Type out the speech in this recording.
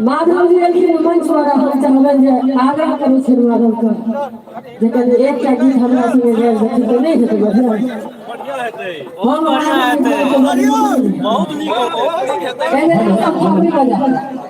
माधव जी मंच पर हम चाहबन जे आग्रह करै छी माधव के जकर एकटा गीत हमरा संगे गायल जेतै तऽ नहि हेतै बढ़िया हेतै बहुत बढ़िया हेतै बहुत नीक हेतै